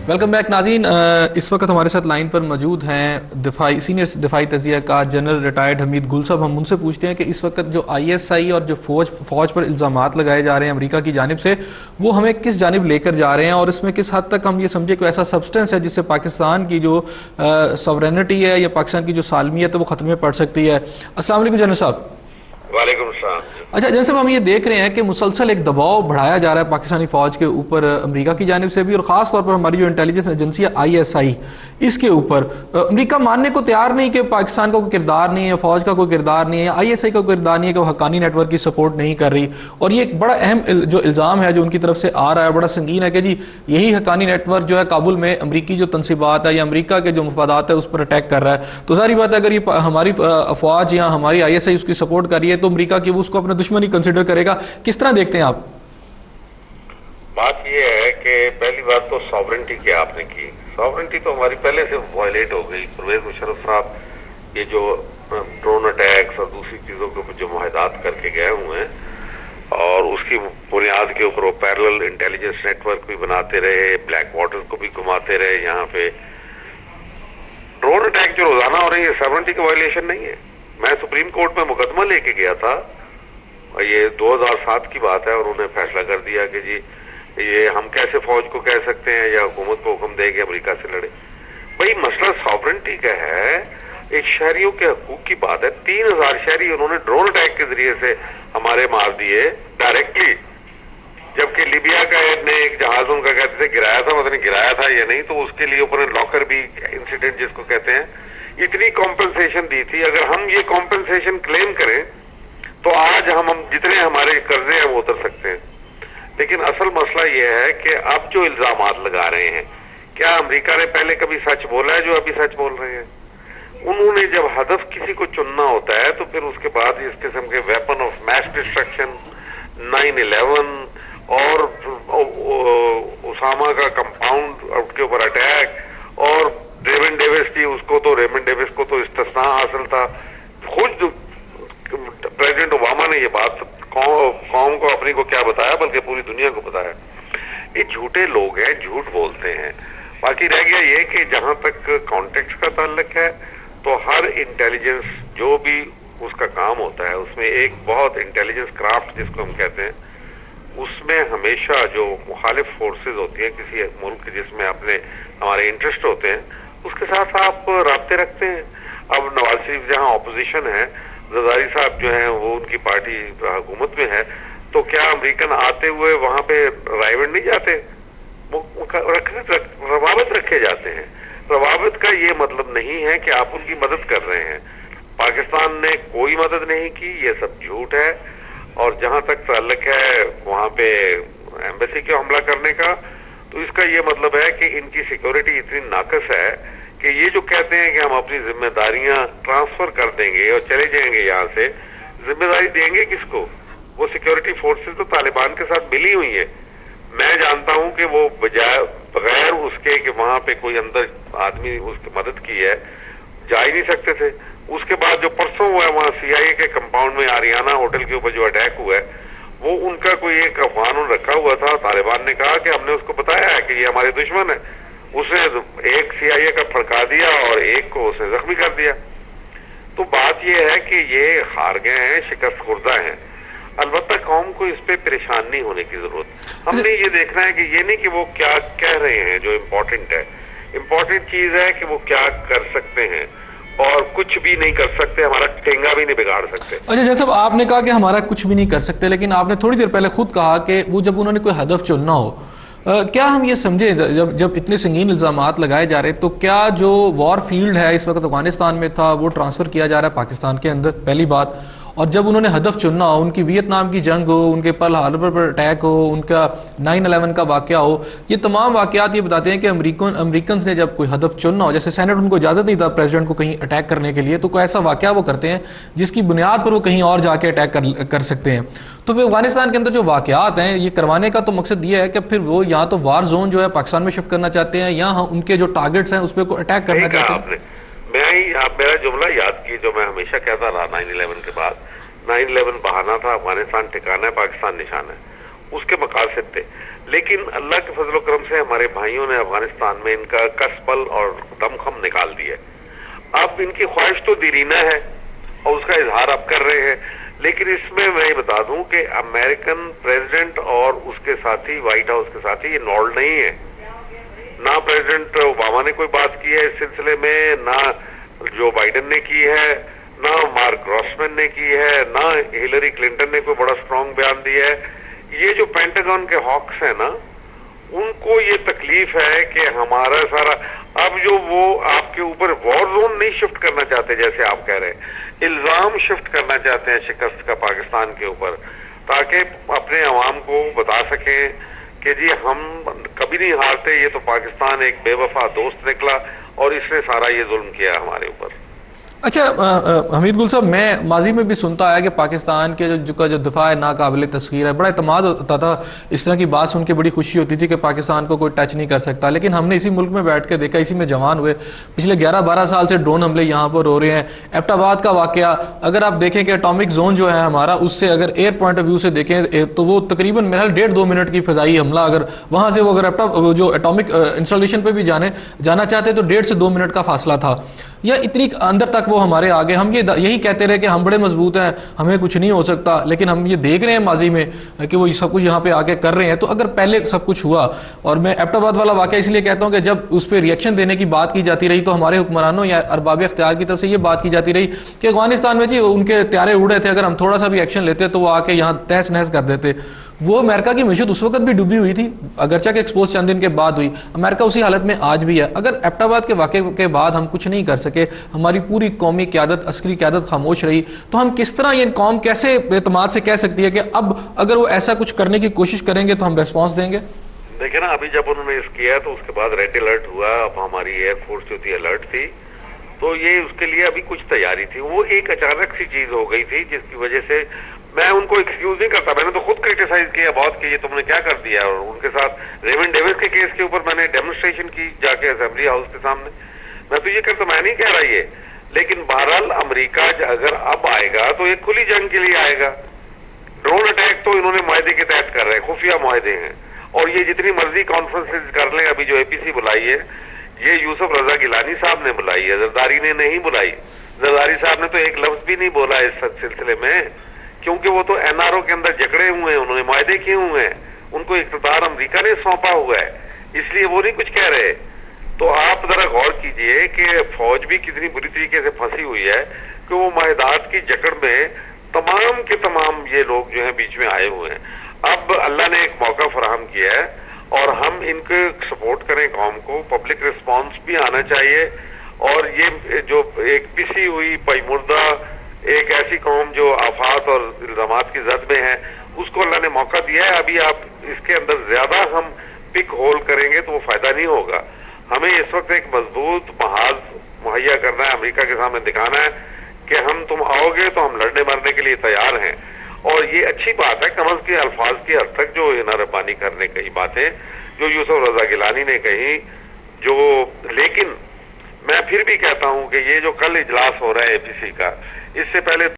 Welcome back ناظرین. اس وقت ہمارے ساتھ لائن پر موجود ہیں سینئر دفاعی تجزیہ کار جنرل ریٹائرڈ حمید گل صاحب. ہم ان سے پوچھتے ہیں کہ اس وقت جو آئی ایس آئی اور جو فوج پر الزامات لگائے جا رہے ہیں امریکہ کی جانب سے، وہ ہمیں کس جانب لے کر جا رہے ہیں، اور اس میں کس حد تک ہم یہ سمجھے کہ ایسا سبسٹنس ہے جس سے پاکستان کی جو سوورینٹی ہے یا پاکستان کی جو سالمیت ہے وہ خطرے میں پڑ سکتی ہے. السلام علیکم جنرل صاحب. وعلیکم السلام. اچھا جیسے ہم یہ دیکھ رہے ہیں کہ مسلسل ایک دباؤ بڑھایا جا رہا ہے پاکستانی فوج کے اوپر امریکہ کی جانب سے بھی، اور خاص طور پر ہماری جو انٹیلیجنس ایجنسی ہے آئی ایس آئی، اس کے اوپر امریکہ ماننے کو تیار نہیں کہ پاکستان کا کوئی کردار نہیں ہے، فوج کا کوئی کردار نہیں ہے، آئی ایس آئی کا کوئی کردار نہیں ہے کہ وہ حقانی نیٹ ورک کی سپورٹ نہیں کر رہی. اور یہ ایک بڑا اہم جو الزام ہے جو ان کی طرف سے آ رہا ہے، بڑا سنگین ہے کہ جی یہی حقانی نیٹ ورک جو ہے کابل میں امریکی جو تنصیبات ہے یا امریکہ کے جو مفادات ہے اس پر اٹیک کر رہا ہے. تو ظاہری بات ہے اگر یہ ہماری افواج یا ہماری آئی ایس آئی اس کی سپورٹ کر رہی ہے تو امریکہ کی وہ اس کو اپنا دشمن ہی کنسیڈر کرے گا. کس طرح دیکھتے ہیں آپ؟ بات یہ ہے کہ پہلی بات تو ساورنٹی کی آپ نے کی، ساورنٹی تو ہماری پہلے سے وائلیٹ ہو گئی. پرویز مشرف صاحب یہ جو ڈرون اٹیکس اور دوسری چیزوں کے اوپر جو معاہدات کر کے گئے ہوئے ہیں اور اس کی بنیاد کے اوپر وہ پیرلل انٹیلیجنس نیٹ ورک بھی بناتے رہے، بلیک واٹر کو بھی گھماتے رہے. یہاں پہ ڈرون اٹیک جو روزانہ ہو رہی ہے ساورنٹی کی وائلیشن نہیں ہے. میں سپریم کورٹ میں مقدمہ لے کے گیا تھا، یہ 2007 کی بات ہے، اور انہوں نے فیصلہ کر دیا کہ جی یہ ہم کیسے فوج کو کہہ سکتے ہیں یا حکومت کو حکم دے کہ امریکہ سے لڑے. بھائی مسئلہ ساورنٹی کا ہے، ایک شہریوں کے حقوق کی بات ہے. 3000 شہری انہوں نے ڈرون اٹیک کے ذریعے سے ہمارے مار دیے ڈائریکٹلی، جبکہ لیبیا کا ایک جہاز ان کا کہتے تھے گرایا تھا، پتہ نہیں گرایا تھا یا نہیں، تو اس کے لیے اوپر لاکر بھی انسیڈنٹ جس کو کہتے ہیں، اتنی کمپنسیشن دی تھی. اگر ہم یہ کمپنسیشن کلیم کریں تو آج ہم جتنے ہمارے قرضے ہیں وہ اتر سکتے ہیں. لیکن اصل مسئلہ یہ ہے کہ اب جو الزامات لگا رہے ہیں، کیا امریکہ نے پہلے کبھی سچ بولا ہے جو ابھی سچ بول رہے ہیں؟ انہوں نے جب ہدف کسی کو چننا ہوتا ہے تو پھر اس کے بعد اس قسم کے ویپن آف میس ڈسٹرکشن، 9/11 اور اسامہ کا کمپاؤنڈ کے اوپر اٹیک، اور ریمن ڈیوس کی اس کو تو ریمن ڈیوس کو تو استثناء حاصل تھا. خود پریزیڈنٹ اوباما نے یہ بات قوم کو اپنی کو کیا بتایا بلکہ پوری دنیا کو بتایا. یہ جھوٹے لوگ ہیں، جھوٹ بولتے ہیں. باقی رہ گیا یہ کہ جہاں تک کانٹیکٹ کا تعلق ہے تو ہر انٹیلیجنس جو بھی اس کا کام ہوتا ہے اس میں ایک بہت انٹیلیجنس کرافٹ جس کو ہم کہتے ہیں، اس میں ہمیشہ جو مخالف فورسز ہوتی ہیں کسی ملک جس میں اپنے ہمارے انٹرسٹ ہوتے ہیں اس کے ساتھ آپ رابطے رکھتے ہیں. اب نواز شریف جہاں اپوزیشن ہے، زرداری صاحب جو ہیں وہ ان کی پارٹی حکومت میں ہے، تو کیا امریکن آتے ہوئے وہاں پہ رائیونڈ نہیں جاتے؟ روابط رکھے جاتے ہیں. روابط کا یہ مطلب نہیں ہے کہ آپ ان کی مدد کر رہے ہیں. پاکستان نے کوئی مدد نہیں کی، یہ سب جھوٹ ہے. اور جہاں تک تعلق ہے وہاں پہ ایمبیسی کو حملہ کرنے کا، تو اس کا یہ مطلب ہے کہ ان کی سیکورٹی اتنی ناقص ہے کہ یہ جو کہتے ہیں کہ ہم اپنی ذمہ داریاں ٹرانسفر کر دیں گے اور چلے جائیں گے یہاں سے، ذمہ داری دیں گے کس کو؟ وہ سیکورٹی فورسز تو طالبان کے ساتھ ملی ہوئی ہیں. میں جانتا ہوں کہ وہ بغیر اس کے کہ وہاں پہ کوئی اندر آدمی اس کی مدد کی ہے جا ہی نہیں سکتے تھے. اس کے بعد جو پرسوں ہوا ہے وہاں سی آئی اے کے کمپاؤنڈ میں آریانہ ہوٹل کے اوپر جو اٹیک ہوا ہے، وہ ان کا کوئی ایک افغان رکھا ہوا تھا. طالبان نے کہا کہ ہم نے اس کو بتایا ہے کہ یہ ہمارے دشمن ہے. اس نے ایک سی آئی اے کا پھڑکا دیا اور ایک کو اس نے زخمی کر دیا. تو بات یہ ہے کہ یہ ہار گئے ہیں، شکست خوردہ ہیں. البتہ قوم کو اس پہ پریشان نہیں ہونے کی ضرورت. ہم نے یہ دیکھنا ہے کہ یہ نہیں کہ وہ کیا کہہ رہے ہیں. جو امپورٹنٹ ہے، امپورٹنٹ چیز ہے کہ وہ کیا کر سکتے ہیں، اور کچھ بھی نہیں کر سکتے، ہمارا ٹینگا بھی نہیں بگاڑ سکتے. اچھا جیسے آپ نے کہا کہ ہمارا کچھ بھی نہیں کر سکتے، لیکن آپ نے تھوڑی دیر پہلے خود کہا کہ وہ جب انہوں نے کوئی ہدف چننا ہو، کیا ہم یہ سمجھیں جب اتنے سنگین الزامات لگائے جا رہے تو کیا جو وار فیلڈ ہے اس وقت افغانستان میں تھا وہ ٹرانسفر کیا جا رہا ہے پاکستان کے اندر؟ پہلی بات. اور جب انہوں نے ہدف چننا ہو، ان کی ویتنام کی جنگ ہو، ان کے پرل ہاربر پر اٹیک ہو، ان کا 9/11 کا واقعہ ہو، یہ تمام واقعات یہ بتاتے ہیں کہ امریکنز نے جب کوئی ہدف چننا ہو، جیسے سینٹ ان کو اجازت نہیں تھا پریزیڈنٹ کو کہیں اٹیک کرنے کے لیے، تو کوئی ایسا واقعہ وہ کرتے ہیں جس کی بنیاد پر وہ کہیں اور جا کے اٹیک کر سکتے ہیں. تو پھر افغانستان کے اندر جو واقعات ہیں یہ کروانے کا تو مقصد یہ ہے کہ پھر وہ یا تو وار زون جو ہے پاکستان میں شفٹ کرنا چاہتے ہیں یا ان کے جو ٹارگٹس ہیں اس پہ کوئی اٹیک کرنا چاہتے ہیں. آپ میرا جملہ یاد کی جو میں ہمیشہ کہتا رہا 9/11 کے بعد. 9/11 بہانا تھا، افغانستان ٹھکانا ہے، پاکستان نشانہ ہے، اس کے مقاصد تھے. لیکن اللہ کے فضل و کرم سے ہمارے بھائیوں نے افغانستان میں ان کا کسبل اور دمخم نکال دیا. اب ان کی خواہش تو دیرینہ ہے اور اس کا اظہار اب کر رہے ہیں، لیکن اس میں میں بتا دوں کہ امریکن پریزیڈنٹ اور اس کے ساتھی وائٹ ہاؤس کے ساتھی یہ نالڈ نہیں ہے. نہ پریزیڈنٹ اوباما نے کوئی بات کی ہے اس سلسلے میں، نہ جو بائیڈن نے کی ہے، نہ مارک گراسمین نے کی ہے، نہ ہلری کلنٹن نے کوئی بڑا سٹرونگ بیان دیا ہے. یہ جو پینٹاگون کے ہاکس ہیں نا، ان کو یہ تکلیف ہے کہ ہمارا سارا اب جو وہ آپ کے اوپر وار زون نہیں شفٹ کرنا چاہتے جیسے آپ کہہ رہے ہیں، الزام شفٹ کرنا چاہتے ہیں شکست کا پاکستان کے اوپر، تاکہ اپنے عوام کو بتا سکیں کہ جی ہم کبھی نہیں ہارتے، یہ تو پاکستان ایک بے وفا دوست نکلا اور اس نے سارا یہ ظلم کیا ہمارے اوپر. اچھا حمید گل صاحب، میں ماضی میں بھی سنتا آیا کہ پاکستان کے جو دفاع ہے ناقابل تسخیر ہے، بڑا اعتماد ہوتا تھا، اس طرح کی بات سن کے بڑی خوشی ہوتی تھی کہ پاکستان کو کوئی ٹچ نہیں کر سکتا. لیکن ہم نے اسی ملک میں بیٹھ کے دیکھا، اسی میں جوان ہوئے، پچھلے 11-12 سال سے ڈرون حملے یہاں پر ہو رہے ہیں. ایبٹ آباد کا واقعہ اگر آپ دیکھیں کہ اٹامک زون جو ہے ہمارا، اس سے اگر ایئر پوائنٹ آف ویو سے دیکھیں تو وہ تقریباً میرا 1.5-2 منٹ کی فضائی حملہ، اگر وہاں سے وہ اگر جو اٹامک انسٹالیشن پہ بھی جانا چاہتے تو 1.5 سے 2 منٹ کا فاصلہ تھا، یا اتنی اندر تک وہ ہمارے آگے. ہم یہی کہتے رہے کہ ہم بڑے مضبوط ہیں، ہمیں کچھ نہیں ہو سکتا، لیکن ہم یہ دیکھ رہے ہیں ماضی میں کہ وہ سب کچھ یہاں پہ آگے کر رہے ہیں. تو اگر پہلے سب کچھ ہوا، اور میں ایبٹ آباد والا واقعہ اس لیے کہتا ہوں کہ جب اس پہ ریئیکشن دینے کی بات کی جاتی رہی تو ہمارے حکمرانوں یا ارباب اختیار کی طرف سے یہ بات کی جاتی رہی کہ افغانستان میں جی ان کے طیارے اڑے تھے، اگر ہم تھوڑا سا بھی ایکشن لیتے تو وہ آ کے یہاں تہس نہس کر دیتے. وہ امریکہ کی معیشت اس وقت بھی ڈوبی ہوئی تھی، اگرچہ کہ ایکسپوز چند دن کے بعد ہوئی، امریکہ اسی حالت میں آج بھی ہے. اگر ایبٹ آباد کے واقعے کے بعد ہم کچھ نہیں کر سکے، ہماری پوری قومی قیادت، عسکری قیادت خاموش رہی، تو ہم کس طرح یہ قوم کیسے اعتماد سے کہہ سکتی ہے کہ اب اگر وہ ایسا کچھ کرنے کی کوشش کریں گے تو ہم ریسپانس دیں گے؟ دیکھیں نا، ابھی جب انہوں نے اس کیا تو اس کے بعد ریڈ الرٹ ہوا، اب ہماری ایئر فورس جو تھی الرٹ تھی، تو یہ اس کے لیے ابھی کچھ تیاری تھی. وہ ایک اچانک سی چیز ہو گئی تھی جس کی وجہ سے میں ان کو ایکسکیوز نہیں کرتا، میں نے تو خود کرٹیسائز کیا بہت کہ یہ تم نے کیا کر دیا. اور ان کے ساتھ ریون ڈیوس کے کیس کے اوپر میں نے ڈیمونسٹریشن کی جا کے اسمبلی ہاؤس کے سامنے. میں تو یہ کرتا، میں نہیں کہہ رہا یہ، لیکن بہرحال امریکہ اگر اب آئے گا تو ایک کھلی جنگ کے لیے آئے گا. ڈرون اٹیک تو انہوں نے معاہدے کے تحت کر رہے ہیں، خفیہ معاہدے ہیں، اور یہ جتنی مرضی کانفرنسز کر لیں. ابھی جو اے پی سی بلائی ہے یہ یوسف رضا گیلانی صاحب نے بلائی ہے، زرداری نے نہیں بلائی. زرداری صاحب نے تو ایک لفظ بھی نہیں بولا اس سلسلے میں، کیونکہ وہ تو این آر او کے اندر جکڑے ہوئے ہیں، انہوں نے معاہدے کیے ہوئے ہیں، ان کو اقتدار امریکہ نے سونپا ہوا ہے، اس لیے وہ نہیں کچھ کہہ رہے. تو آپ ذرا غور کیجئے کہ فوج بھی کتنی بری طریقے سے پھنسی ہوئی ہے کہ وہ معاہدات کی جکڑ میں تمام کے تمام یہ لوگ جو ہیں بیچ میں آئے ہوئے ہیں. اب اللہ نے ایک موقع فراہم کیا ہے اور ہم ان کے سپورٹ کریں قوم کو. پبلک ریسپانس بھی آنا چاہیے، اور یہ جو ایک پسی ہوئی پئی مردہ ایک ایسی قوم جو آفات اور الزامات کی زد میں ہے، اس کو اللہ نے موقع دیا ہے. ابھی آپ اس کے اندر زیادہ ہم پک ہول کریں گے تو وہ فائدہ نہیں ہوگا. ہمیں اس وقت ایک مضبوط محاذ مہیا کرنا ہے، امریکہ کے سامنے دکھانا ہے کہ ہم تم آؤ گے تو ہم لڑنے مرنے کے لیے تیار ہیں. اور یہ اچھی بات ہے، کم از کے الفاظ کی حد تک جو نعربانی کرنے کی باتیں جو یوسف رضا گیلانی نے کہی، جو لیکن میں پھر بھی کہتا ہوں کہ یہ جو کل اجلاس ہو رہا ہے اے پی سی کا، اس سے پہلے